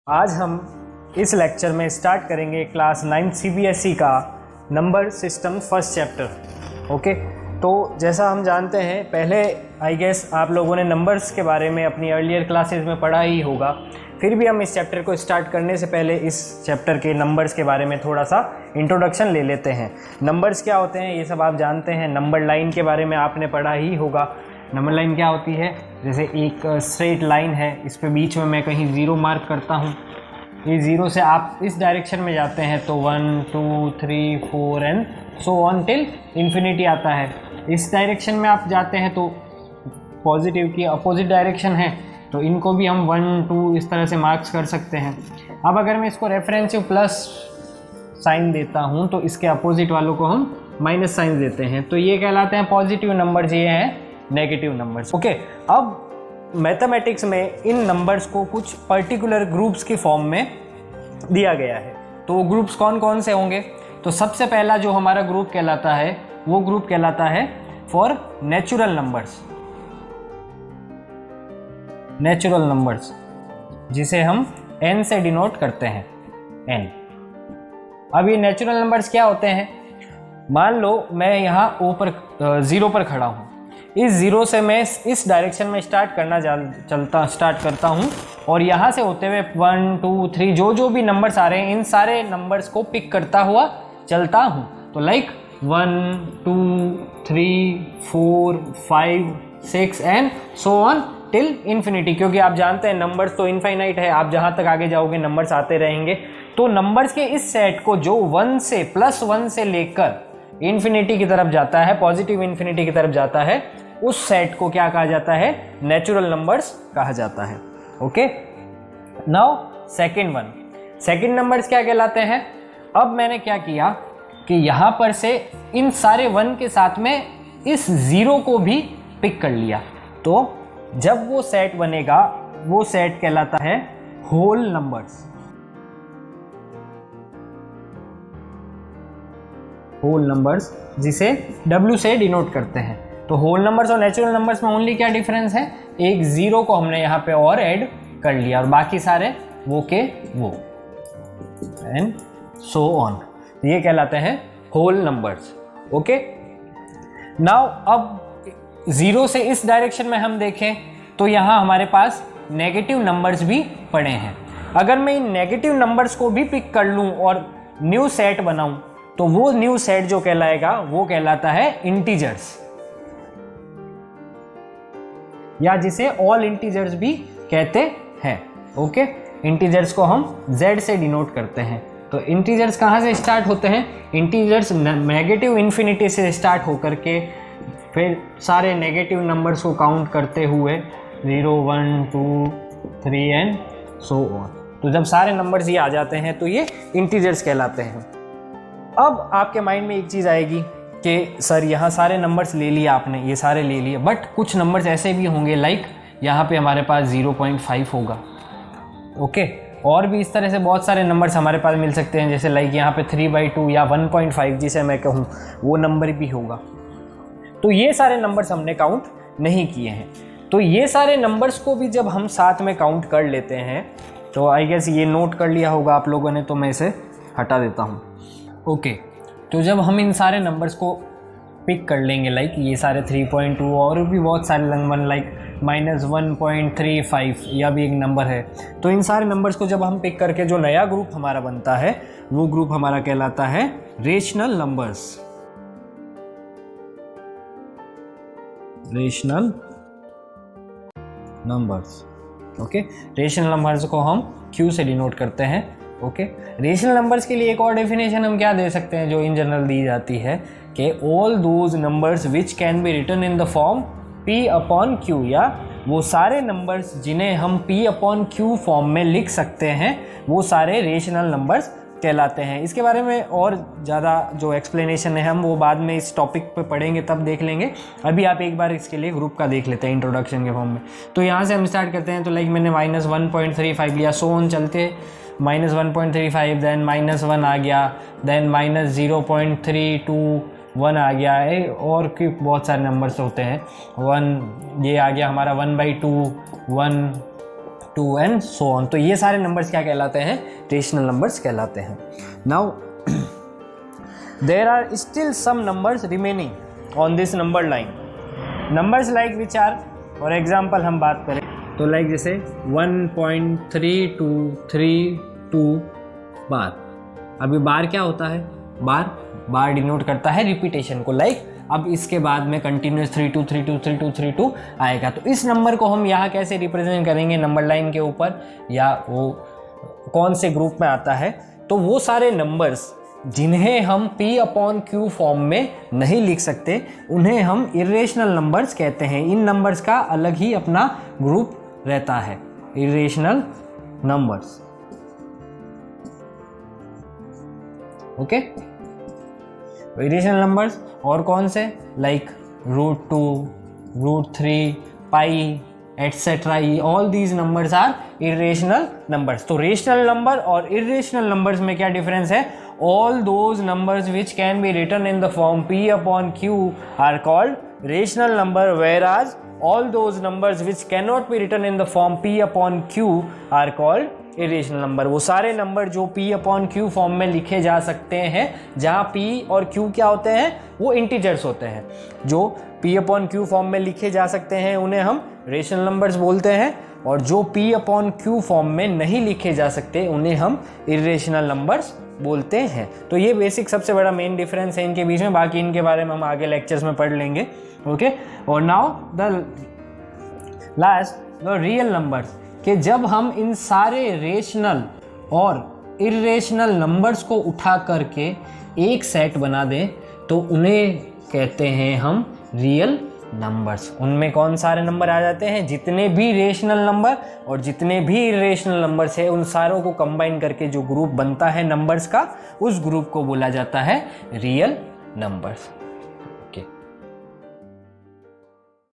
आज हम इस लेक्चर में स्टार्ट करेंगे क्लास 9 सीबीएसई का number system first chapter. Okay, तो जैसा हम जानते हैं, पहले आई गेस आप लोगों ने नंबर्स के बारे में अपनी अर्लियर क्लासेस में पढ़ा ही होगा। फिर भी हम इस चैप्टर को स्टार्ट करने से पहले इस चैप्टर के नंबर्स के बारे में थोड़ा सा इंट्रोडक्शन ले लेते हैं। नंबर्स क्या होते हैं ये सब आप जानते हैं। नंबर लाइन के बारे में आपने पढ़ा ही होगा। नंबर लाइन क्या होती है, जैसे एक स्ट्रेट लाइन है, इस पे बीच में मैं कहीं ज़ीरो मार्क करता हूँ। ये ज़ीरो से आप इस डायरेक्शन में जाते हैं तो 1 2 3 4 and so on till infinity आता है। इस डायरेक्शन में आप जाते हैं तो पॉजिटिव की अपोजिट डायरेक्शन है, तो इनको भी हम 1 2 इस तरह से मार्क्स कर सकते हैं। अब अगर मैं इसको रेफरेंसिव प्लस साइन देता हूँ तो इसके अपोजिट वालों को हम माइनस साइन देते हैं, तो ये कहलाते हैं पॉजिटिव नंबर्स, ये हैं नेगेटिव नंबर्स। ओके, अब मैथमेटिक्स में इन नंबर्स को कुछ पर्टिकुलर ग्रुप्स की फॉर्म में दिया गया है। तो वो ग्रुप्स कौन कौन से होंगे? तो सबसे पहला जो हमारा ग्रुप कहलाता है वो ग्रुप कहलाता है for natural numbers. Natural numbers जिसे हम n से डिनोट करते हैं, n। अब ये नेचुरल नंबर्स क्या होते हैं? मान लो मैं यहाँ ऊपर 0 पर खड़ा हूँ। इस 0 से मैं इस डायरेक्शन में स्टार्ट करता हूँ और यहाँ से होते हुए 1 2 3 जो भी नंबर्स आ रहे हैं, इन सारे नंबर्स को पिक करता हुआ चलता हूँ। तो like 1 2 3 4 5 6 and so on till infinity, क्योंकि आप जानते हैं नंबर्स तो इनफाइनाइट है, आप जहाँ तक आगे जाओगे नंबर्स आते रहेंगे। तो नंबर्स के इस सेट को जो 1 से +1 से लेकर इन्फिनिटी की तरफ जाता है, पॉजिटिव इन्फिनिटी की तरफ जाता है, उस सेट को क्या कहा जाता है? नेचुरल नंबर्स कहा जाता है। Okay, now second one. Second numbers क्या कहलाते हैं? अब मैंने क्या किया कि यहाँ पर से इन सारे 1 के साथ में इस 0 को भी पिक कर लिया, तो जब वो सेट बनेगा वो सेट कहलाता है होल नंबर्स। होल नंबर्स जिसे W से डिनोट करते हैं। तो होल नंबर्स और नेचुरल नंबर्स में ओनली क्या डिफरेंस है? एक 0 को हमने यहाँ पे और ऐड कर लिया और बाकी सारे वो के वो एंड सो ऑन, ये कहलाते हैं होल नंबर्स। ओके, नाउ अब 0 से इस डायरेक्शन में हम देखें तो यहाँ हमारे पास नेगेटिव नंबर्स भी पड़े हैं। अगर मैं इन नेगेटिव नंबर्स को भी पिक कर लूँ और न्यू सेट बनाऊँ तो वो न्यू सेट जो कहलाएगा वो कहलाता है इंटीजर्स, या जिसे ऑल इंटीजर्स भी कहते हैं। ओके, इंटीजर्स को हम z से डिनोट करते हैं। तो इंटीजर्स कहाँ से स्टार्ट होते हैं? इंटीजर्स नेगेटिव इन्फिनिटी से स्टार्ट होकर के फिर सारे नेगेटिव नंबर्स को काउंट करते हुए 0 1 2 3 एंड सो ऑन। तो जब सारे नंबर्स ये आ जाते हैं तो ये इंटीजर्स कहलाते हैं। अब आपके माइंड में एक चीज़ आएगी कि सर यहाँ सारे नंबर्स ले लिए आपने, ये सारे ले लिए, बट कुछ नंबर्स ऐसे भी होंगे लाइक यहाँ पे हमारे पास 0.5 होगा। ओके, और भी इस तरह से बहुत सारे नंबर्स हमारे पास मिल सकते हैं, जैसे लाइक यहाँ पे 3/2 या 1.5 जिसे मैं कहूँ वो नंबर भी होगा। तो ये सारे नंबर्स हमने काउंट नहीं किए हैं। तो ये सारे नंबर्स को भी जब हम साथ में काउंट कर लेते हैं तो आई गेस ये नोट कर लिया होगा आप लोगों ने, तो मैं इसे हटा देता हूँ। ओके, तो जब हम इन सारे नंबर्स को पिक कर लेंगे, लाइक ये सारे 3.2 और भी बहुत सारे नंबर लाइक -1.35 या भी एक नंबर है, तो इन सारे नंबर्स को जब हम पिक करके जो नया ग्रुप हमारा बनता है वो ग्रुप हमारा कहलाता है rational numbers. Rational numbers. Okay, rational numbers को हम Q से डिनोट करते हैं। ओके, रेशनल नंबर्स के लिए एक और डेफिनेशन हम क्या दे सकते हैं जो इन जनरल दी जाती है कि all those numbers which can be written in the form P/Q, या वो सारे नंबर्स जिन्हें हम P/Q फॉर्म में लिख सकते हैं वो सारे रेशनल नंबर्स कहलाते हैं। इसके बारे में और ज़्यादा जो एक्सप्लेनेशन है हम वो बाद में इस टॉपिक पे पढ़ेंगे, तब देख लेंगे। अभी आप एक बार इसके लिए ग्रुप का देख लेते हैं इंट्रोडक्शन के फॉर्म में। तो यहाँ से हम स्टार्ट करते हैं। तो लाइक मैंने -1.35 लिया, सो ऑन चलते -1.35, देन -1 आ गया, देन -0.321 आ गया है, और बहुत सारे नंबर्स होते हैं। 1 ये आ गया हमारा 1/2, 1 2 एंड सो ऑन। तो ये सारे नंबर्स क्या कहलाते हैं? रेशनल नंबर्स कहलाते हैं। Now there are still some numbers remaining on this number line. Numbers like which are, for example हम बात करें तो लाइक जैसे 1.3232 बार। अभी बार क्या होता है? बार डिनोट करता है रिपीटेशन को। लाइक अब इसके बाद में कंटिन्यूस 32323232 आएगा। तो इस नंबर को हम यहाँ कैसे रिप्रेजेंट करेंगे नंबर लाइन के ऊपर, या वो कौन से ग्रुप में आता है? तो वो सारे नंबर्स जिन्हें हम P/Q फॉर्म में नहीं लिख सकते उन्हें हम इरेशनल नंबर्स कहते हैं। इन नंबर्स का अलग ही अपना ग्रुप रहता है, irrational numbers. Okay, irrational numbers और कौन से? Like √2, √3, pi etcetera, all these numbers are irrational numbers. तो रेशनल नंबर और इरेशनल नंबर्स में क्या डिफरेंस है? All those numbers which can be written in the form P/Q are called rational number, whereas all those numbers which cannot be written in the form P/Q are called irrational number। वो सारे number जो P/Q form में लिखे जा सकते हैं, जहाँ P और Q क्या होते हैं? वो इंटीजर्स होते हैं। जो P/Q फॉर्म में लिखे जा सकते हैं उन्हें हम रेशनल नंबर्स बोलते हैं, और जो P/Q फॉर्म में नहीं लिखे जा सकते उन्हें हम इरेशनल नंबर्स बोलते हैं। तो ये बेसिक सबसे बड़ा मेन डिफरेंस है इनके बीच में। बाकी इनके बारे में हम आगे लेक्चर्स में पढ़ लेंगे। ओके, और now the last the real numbers, कि जब हम इन सारे रेशनल और इरेशनल नंबर्स को उठा करके एक सेट बना दें तो उन्हें कहते हैं हम रियल नंबर्स। उनमें कौन सारे नंबर आ जाते हैं? जितने भी रेशनल नंबर और जितने भी इरेशनल नंबर्स है उन सारों को कंबाइन करके जो ग्रुप बनता है नंबर्स का, उस ग्रुप को बोला जाता है रियल नंबर्स।